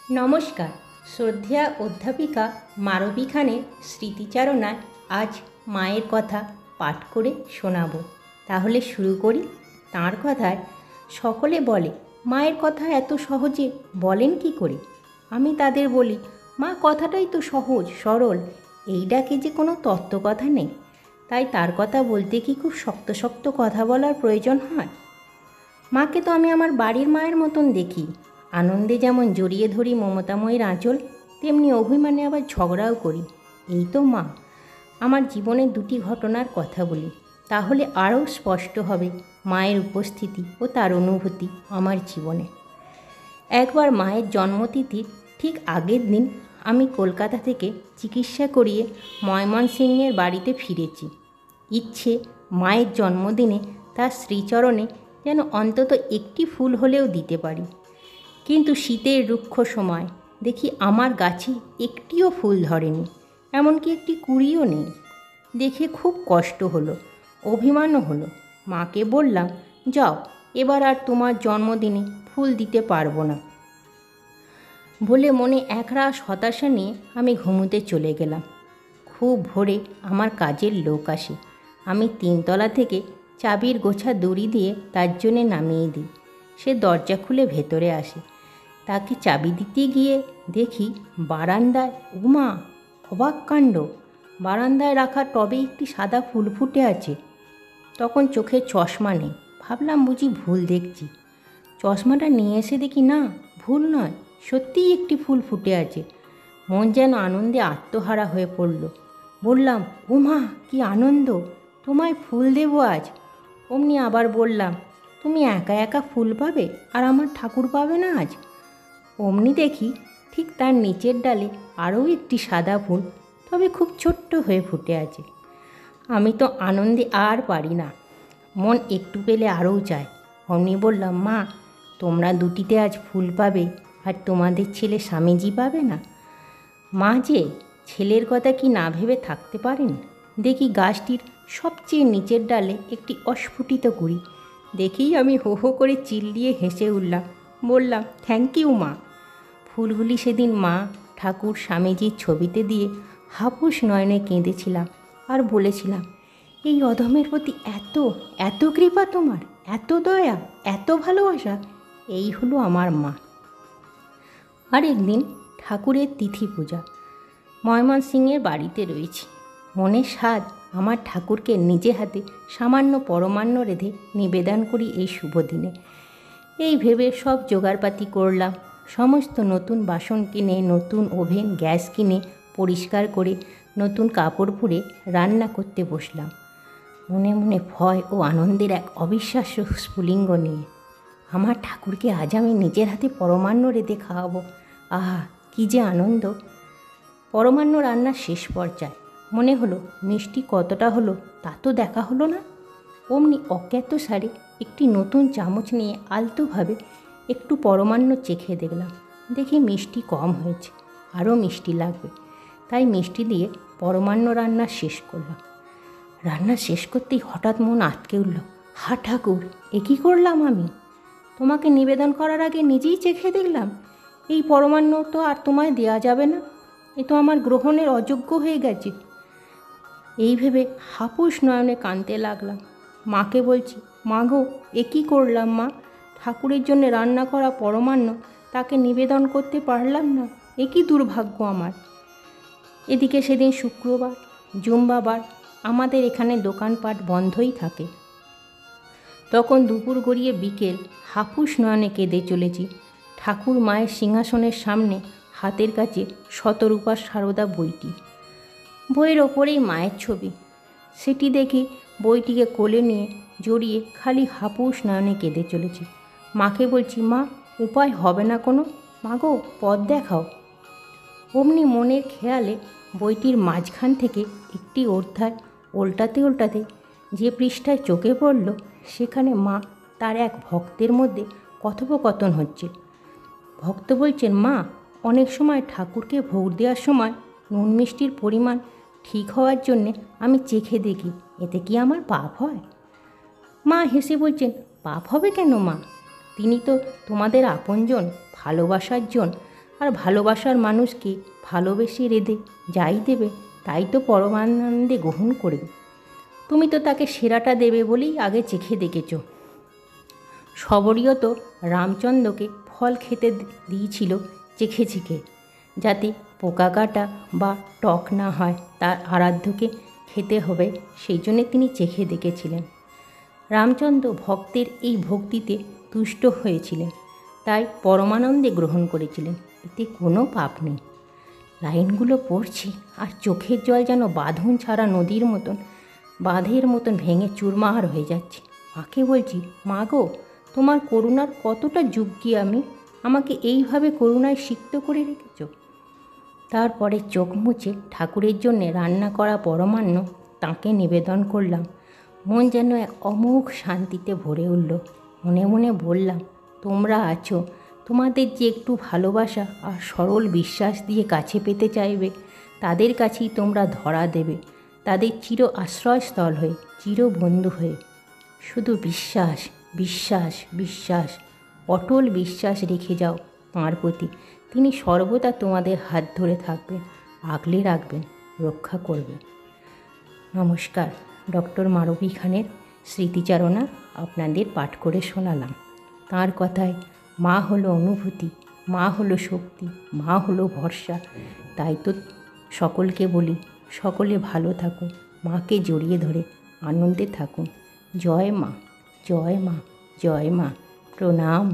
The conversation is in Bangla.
নমস্কার। শ্রদ্ধেয়া অধ্যাপিকা মারবী খানের স্মৃতিচারণায় আজ মায়ের কথা পাঠ করে শোনাব। তাহলে শুরু করি। তাঁর কথায়, সকলে বলে মায়ের কথা এত সহজে বলেন কি করে? আমি তাদের বলি, মা কথাটাই তো সহজ সরল, এই ডাকে যে কোনো তত্ত্বকথা নেই। তাই তার কথা বলতে কি খুব শক্ত শক্ত কথা বলার প্রয়োজন হয়? মাকে তো আমি আমার বাড়ির মায়ের মতন দেখি। আনন্দে যেমন জড়িয়ে ধরি মমতাময়ীর আঁচল, তেমনি অভিমানে আবার ঝগড়াও করি। এই তো মা। আমার জীবনের দুটি ঘটনার কথা বলি, তাহলে আরও স্পষ্ট হবে মায়ের উপস্থিতি ও তার অনুভূতি আমার জীবনে। একবার মায়ের জন্মতিথির ঠিক আগের দিন আমি কলকাতা থেকে চিকিৎসা করিয়ে ময়মনসিংহের বাড়িতে ফিরেছি। ইচ্ছে মায়ের জন্মদিনে তার শ্রীচরণে যেন অন্তত একটি ফুল হলেও দিতে পারি। কিন্তু শীতের রুক্ষ সময় দেখি আমার গাছে একটিও ফুল ধরেনি, এমনকি একটি কুঁড়িও নেই। দেখে খুব কষ্ট হলো, অভিমানও হলো। মাকে বললাম, যাও, এবার আর তোমার জন্মদিনে ফুল দিতে পারবো না বলে মনে একরাশ হতাশা নিয়ে আমি ঘুমোতে চলে গেলাম। খুব ভোরে আমার কাজের লোক আসে। আমি 3 তলা থেকে চাবির গোছা দড়ি দিয়ে তার জন্যে নামিয়ে দিই। সে দরজা খুলে ভেতরে আসে। তাকে চাবি দিতে গিয়ে দেখি বারান্দায়, উমা, অবাক কাণ্ড, বারান্দায় রাখা টবে একটি সাদা ফুল ফুটে আছে। তখন চোখে চশমা নেই, ভাবলাম বুঝি ভুল দেখছি। চশমাটা নিয়ে এসে দেখি না, ভুল নয়, সত্যিই একটি ফুল ফুটে আছে। মন যেন আনন্দে আত্মহারা হয়ে পড়ল। বললাম, উমা, কি আনন্দ, তোমায় ফুল দেবো আজ। অমনি আবার বললাম, তুমি একা একা ফুল পাবে আর আমার ঠাকুর পাবে না আজ? অমনি দেখি ঠিক তার নিচের ডালে আরও একটি সাদা ফুল, তবে খুব ছোট্ট হয়ে ফুটে আছে। আমি তো আনন্দে আর পারি না, মন একটু পেলে আরও চায়। অমনি বললাম, মা, তোমরা দুটিতে আজ ফুল পাবে আর তোমাদের ছেলে স্বামীজি পাবে না। মা যে ছেলের কথা কি না ভেবে থাকতে পারেন? দেখি গাছটির সবচেয়ে নিচের ডালে একটি অস্ফুটিত কুঁড়ি। দেখেই আমি হো হো করে চিল্লিয়ে হেসে উঠলাম। বললাম, থ্যাংক ইউ মা। ফুলগুলি সেদিন মা, ঠাকুর, স্বামীজির ছবিতে দিয়ে হাপুস নয়নে কেঁদেছিলাম আর বলেছিলাম, এই অধমের প্রতি এত এত কৃপা তোমার, এত দয়া, এত ভালোবাসা, এই হলো আমার মা। আর একদিন ঠাকুরের তিথি পূজা, ময়মনসিংহের বাড়িতে রয়েছি। মনের স্বাদ আমার ঠাকুরকে নিজে হাতে সামান্য পরমান্ন রেঁধে নিবেদন করি এই শুভ দিনে। এই ভেবে সব জোগাড়পাতি করলাম। সমস্ত নতুন বাসন কিনে, নতুন ওভেন গ্যাস কিনে, পরিষ্কার করে, নতুন কাপড় পরে রান্না করতে বসলাম। মনে মনে ভয় ও আনন্দের এক অবিশ্বাস্য স্ফুলিঙ্গ নিয়ে। আমার ঠাকুরকে আজ আমি নিজের হাতে পরমান্ন রেঁধে খাওয়াবো। আহা, কী যে আনন্দ! পরমান্ন রান্নার শেষ পর্যায়ে মনে হলো মিষ্টি কতটা হলো তা তো দেখা হলো না। অমনি অজ্ঞাত সারে একটি নতুন চামচ নিয়ে আলতোভাবে একটু পরমান্ন চেখে দেখলাম। দেখি মিষ্টি কম হয়েছে, আরও মিষ্টি লাগবে। তাই মিষ্টি দিয়ে পরমান্ন রান্না শেষ করলাম। রান্না শেষ করতেই হঠাৎ মন আটকে উঠল। হা ঠাকুর, এ কী করলাম আমি? তোমাকে নিবেদন করার আগে নিজেই চেখে দেখলাম। এই পরমান্ন তো আর তোমায় দেয়া যাবে না, এ তো আমার গ্রহণের অযোগ্য হয়ে গেছে। এই ভেবে হাপুস নয়নে কাঁদতে লাগলাম। মাকে বলছি, মা গো, এ কী করলাম মা? ঠাকুরের জন্য রান্না করা পরমান্ন তাকে নিবেদন করতে পারলাম না, এ কী দুর্ভাগ্য আমার। এদিকে সেদিন শুক্রবার, জুম্বাবার, আমাদের এখানে দোকানপাট বন্ধই থাকে। তখন দুপুর গড়িয়ে বিকেল, হাপুস নয়নে কেঁদে চলেছি। ঠাকুর মায়ের সিংহাসনের সামনে, হাতের কাছে শতরূপার সারদা বইটি। বইয়ের ওপরেই মায়ের ছবি। সেটি দেখে বইটিকে কোলে নিয়ে জড়িয়ে খালি হাপুস নয়নে কেঁদে চলেছি। মাকে বলছি, মা, উপায় হবে না কোনো? মা গো, পথ দেখাও। অমনি মনের খেয়ালে বইটির মাঝখান থেকে একটি অধ্যায় ওল্টাতে ওল্টাতে যে পৃষ্ঠায় চোখে পড়ল, সেখানে মা তার এক ভক্তের মধ্যে কথোপকথন হচ্ছে। ভক্ত বলছেন, মা, অনেক সময় ঠাকুরকে ভোগ দেওয়ার সময় নুন মিষ্টির পরিমাণ ঠিক হওয়ার জন্যে আমি চেখে দেখি, এতে কি আমার পাপ হয়? মা হেসে বলছেন, পাপ হবে কেন মা? তিনি তো তোমাদের আপনজন, ভালোবাসার জন। আর ভালোবাসার মানুষকে ভালোবেসে রেঁধে যাই দেবে তাই তো পরমানন্দে গ্রহণ করবে। তুমি তো তাকে সেরাটা দেবে বলেই আগে চেখে দেখেছ। সবরীয় তো রামচন্দ্রকে ফল খেতে দিয়েছিল চেখে চেখে, যাতে পোকা কাটা বা টক না হয়, তার আরাধ্যকে খেতে হবে সেই জন্যে তিনি চেখে দেখেছিলেন। রামচন্দ্র ভক্তের এই ভক্তিতে তুষ্ট হয়েছিলেন, তাই পরমানন্দে গ্রহণ করেছিলেন, এতে কোনো পাপ নেই। লাইনগুলো পড়ছি আর চোখের জল যেন বাঁধন ছাড়া নদীর মতন বাঁধের মতন ভেঙে চুরমার হয়ে যাচ্ছে। মাকে বলছি, মা গো, তোমার করুণার কতটা যোগ্যী আমি, আমাকে এইভাবে করুণায় সিক্ত করে রেখেছ। তারপরে চোখ মুছে ঠাকুরের জন্যে রান্না করা পরমান্ন তাঁকে নিবেদন করলাম। মন যেন এক অমোঘ শান্তিতে ভরে উঠল। মনে মনে বললাম, তোমরা আছো, তোমাদের যে একটু ভালোবাসা আর সরল বিশ্বাস দিয়ে কাছে পেতে চাইবে, তাদের কাছেই তোমরা ধরা দেবে, তাদের চির আশ্রয়স্থল হয়ে, চির বন্ধু হয়ে। শুধু বিশ্বাস, বিশ্বাস, বিশ্বাস, অটল বিশ্বাস রেখে যাও তাঁর প্রতি। তিনি সর্বদা তোমাদের হাত ধরে থাকবেন, আগলে রাখবেন, রক্ষা করবেন। নমস্কার। ডক্টর মারবী খানের স্মৃতিচারণা আপনাদের পাঠ করে শোনালাম। তাঁর কথায় মা হলো অনুভূতি, মা হলো শক্তি, মা হলো ভরসা। তাই তো সকলকে বলি, সকলে ভালো থাকুন, মাকে জড়িয়ে ধরে আনন্দে থাকুন। জয় মা, জয় মা, জয় মা। প্রণাম।